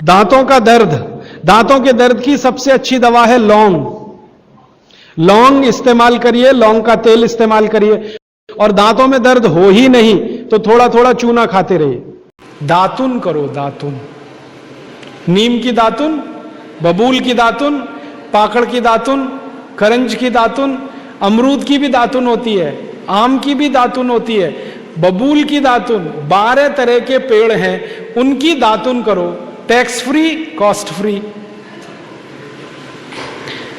दांतों का दर्द, दांतों के दर्द की सबसे अच्छी दवा है लौंग। लौंग इस्तेमाल करिए, लौंग का तेल इस्तेमाल करिए। और दांतों में दर्द हो ही नहीं तो थोड़ा थोड़ा चूना खाते रहिए। दातुन करो, दातुन, नीम की दातुन, बबूल की दातुन, पाकड़ की दातुन, करंज की दातुन, अमरूद की भी दातुन होती है, आम की भी दातुन होती है, बबूल की दातुन, 12 तरह के पेड़ हैं, उनकी दातुन करो। Tax free, cost free,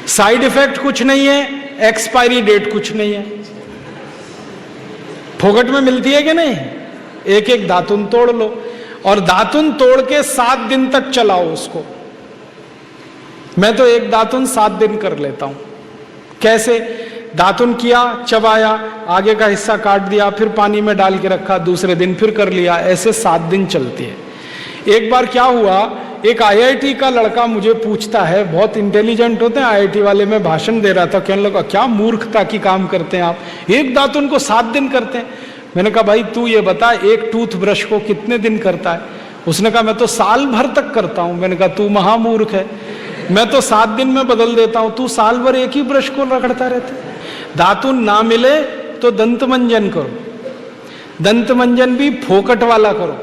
side effect कुछ नहीं है, एक्सपायरी डेट कुछ नहीं है, फोकट में मिलती है कि नहीं। एक एक दातुन तोड़ लो और दातुन तोड़ के 7 दिन तक चलाओ उसको। मैं तो एक दातुन 7 दिन कर लेता हूं। कैसे? दातुन किया, चबाया, आगे का हिस्सा काट दिया, फिर पानी में डाल के रखा, दूसरे दिन फिर कर लिया, ऐसे 7 दिन चलती है। एक बार क्या हुआ, एक आईआईटी का लड़का मुझे पूछता है, बहुत इंटेलिजेंट होते हैं आईआईटी वाले, में भाषण दे रहा था, कहने लगा क्या मूर्खता की काम करते हैं आप, एक दातुन को 7 दिन करते हैं। मैंने कहा भाई तू ये बता, एक टूथब्रश को कितने दिन करता है? उसने कहा मैं तो साल भर तक करता हूं। मैंने कहा तू महामूर्ख है, मैं तो 7 दिन में बदल देता हूं, तू साल भर एक ही ब्रश को रगड़ता रहता है। दातुन ना मिले तो दंत मंजन करो, दंत मंजन भी फोकट वाला करो,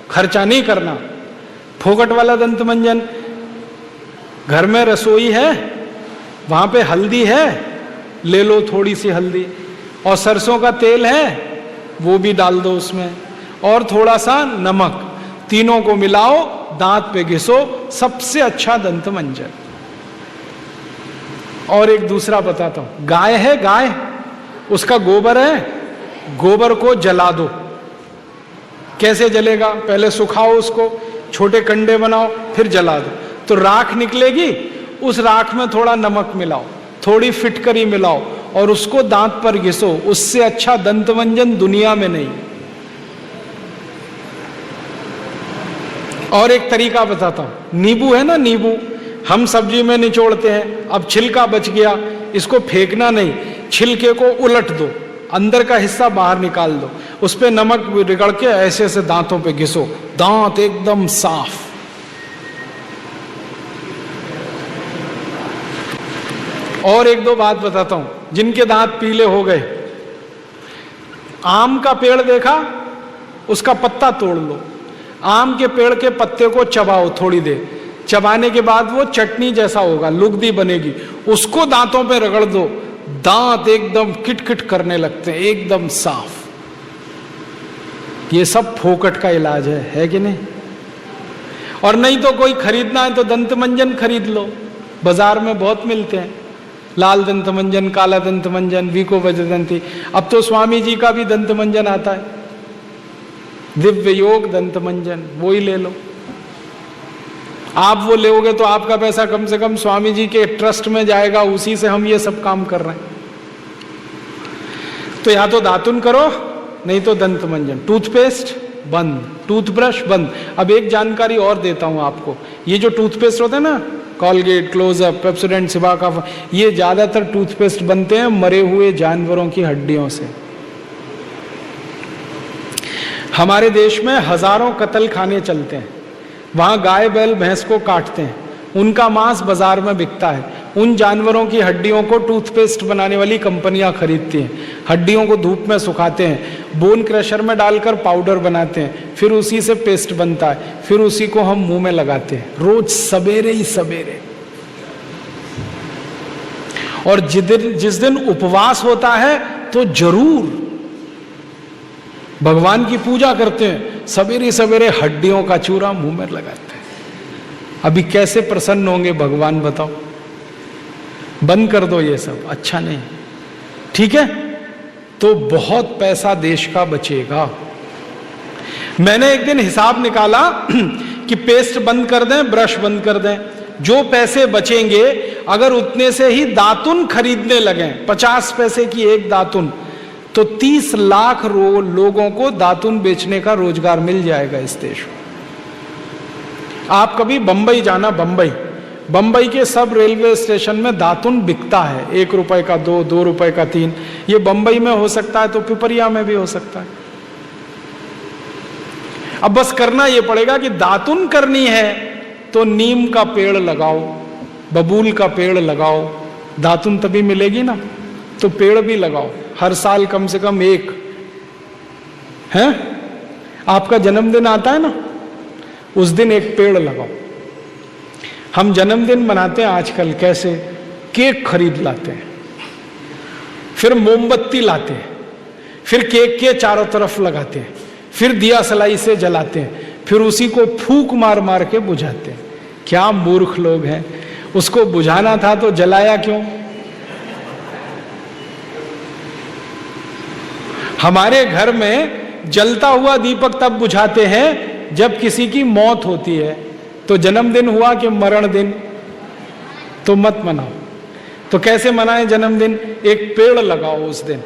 खर्चा नहीं करना। फोकट वाला दंत मंजन, घर में रसोई है, वहां पे हल्दी है, ले लो थोड़ी सी हल्दी, और सरसों का तेल है वो भी डाल दो उसमें, और थोड़ा सा नमक, तीनों को मिलाओ, दांत पे घिसो, सबसे अच्छा दंत मंजन। और एक दूसरा बताता हूं, गाय है, गाय, उसका गोबर है, गोबर को जला दो। कैसे जलेगा? पहले सुखाओ उसको, छोटे कंडे बनाओ, फिर जला दो, तो राख निकलेगी। उस राख में थोड़ा नमक मिलाओ, थोड़ी फिटकरी मिलाओ और उसको दांत पर घिसो। उससे अच्छा दंत मंजन दुनिया में नहीं। और एक तरीका बताता हूं, नींबू है ना, नींबू हम सब्जी में निचोड़ते हैं, अब छिलका बच गया, इसको फेंकना नहीं, छिलके को उलट दो, अंदर का हिस्सा बाहर निकाल दो, उस पे नमक रगड़ के ऐसे ऐसे दांतों पे घिसो, दांत एकदम साफ। और एक दो बात बताता हूं, जिनके दांत पीले हो गए, आम का पेड़ देखा, उसका पत्ता तोड़ लो, आम के पेड़ के पत्ते को चबाओ थोड़ी देर, चबाने के बाद वो चटनी जैसा होगा, लुगदी बनेगी, उसको दांतों पे रगड़ दो, दांत एकदम किटकिट करने लगते हैं, एकदम साफ। ये सब फोकट का इलाज है कि नहीं? और नहीं तो कोई खरीदना है तो दंत मंजन खरीद लो, बाजार में बहुत मिलते हैं, लाल दंत मंजन, काला दंत मंजन, वीको वज्रदंती। अब तो स्वामी जी का भी दंत मंजन आता है, दिव्य योग दंत मंजन, वो ही ले लो। आप वो लोगे तो आपका पैसा कम से कम स्वामी जी के ट्रस्ट में जाएगा, उसी से हम ये सब काम कर रहे हैं। तो या तो दातुन करो, नहीं तो दंत मंजन। टूथपेस्ट बंद, टूथब्रश बंद। अब एक जानकारी और देता हूं आपको, ये जो टूथपेस्ट होते हैं ना, कॉलगेट, क्लोजअप, पेप्सोडेंट, सिबाका, ये ज्यादातर टूथपेस्ट बनते हैं मरे हुए जानवरों की हड्डियों से। हमारे देश में हजारों कत्ल खाने चलते हैं, वहां गाय बैल भैंस को काटते हैं, उनका मांस बाजार में बिकता है, उन जानवरों की हड्डियों को टूथपेस्ट बनाने वाली कंपनियां खरीदती हैं, हड्डियों को धूप में सुखाते हैं, बोन क्रशर में डालकर पाउडर बनाते हैं, फिर उसी से पेस्ट बनता है, फिर उसी को हम मुंह में लगाते हैं रोज सवेरे ही सवेरे। और जिस दिन उपवास होता है तो जरूर भगवान की पूजा करते हैं, सवेरे सवेरे हड्डियों का चूरा मुंह में लगाते हैं। अभी कैसे प्रसन्न होंगे भगवान बताओ? बंद कर दो ये सब, अच्छा नहीं, ठीक है? तो बहुत पैसा देश का बचेगा। मैंने एक दिन हिसाब निकाला कि पेस्ट बंद कर दें, ब्रश बंद कर दें, जो पैसे बचेंगे अगर उतने से ही दातुन खरीदने लगे, 50 पैसे की एक दातुन, तो 30 लाख लोगों को दातुन बेचने का रोजगार मिल जाएगा इस देश में। आप कभी बंबई जाना, बंबई के सब रेलवे स्टेशन में दातुन बिकता है, 1 रुपए का 2, 2 रुपए का 3। ये बंबई में हो सकता है तो पिपरिया में भी हो सकता है। अब बस करना ये पड़ेगा कि दातुन करनी है तो नीम का पेड़ लगाओ, बबूल का पेड़ लगाओ, दातुन तभी मिलेगी ना। तो पेड़ भी लगाओ, हर साल कम से कम एक। है आपका जन्मदिन आता है ना, उस दिन एक पेड़ लगाओ। हम जन्मदिन मनाते हैं आजकल कैसे, केक खरीद लाते हैं, फिर मोमबत्ती लाते हैं, फिर केक के चारों तरफ लगाते हैं, फिर दिया सलाई से जलाते हैं, फिर उसी को फूंक मार मार के बुझाते हैं। क्या मूर्ख लोग हैं। उसको बुझाना था तो जलाया क्यों। हमारे घर में जलता हुआ दीपक तब बुझाते हैं जब किसी की मौत होती है। तो जन्मदिन हुआ कि मरण दिन, तो मत मनाओ। तो कैसे मनाएं जन्मदिन, एक पेड़ लगाओ उस दिन।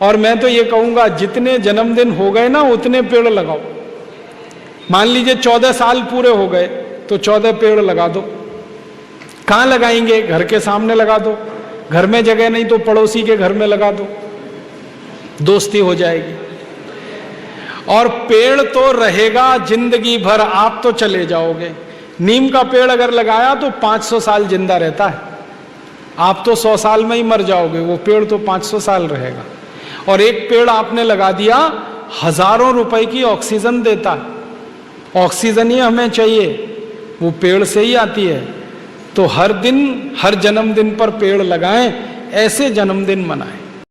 और मैं तो ये कहूंगा जितने जन्मदिन हो गए ना उतने पेड़ लगाओ। मान लीजिए 14 साल पूरे हो गए तो 14 पेड़ लगा दो। कहां लगाएंगे, घर के सामने लगा दो, घर में जगह नहीं तो पड़ोसी के घर में लगा दो, दोस्ती हो जाएगी। और पेड़ तो रहेगा जिंदगी भर, आप तो चले जाओगे। नीम का पेड़ अगर लगाया तो 500 साल जिंदा रहता है, आप तो 100 साल में ही मर जाओगे, वो पेड़ तो 500 साल रहेगा। और एक पेड़ आपने लगा दिया, हजारों रुपए की ऑक्सीजन देता है। ऑक्सीजन ही हमें चाहिए, वो पेड़ से ही आती है। तो हर दिन, हर जन्मदिन पर पेड़ लगाएं, ऐसे जन्मदिन मनाएं।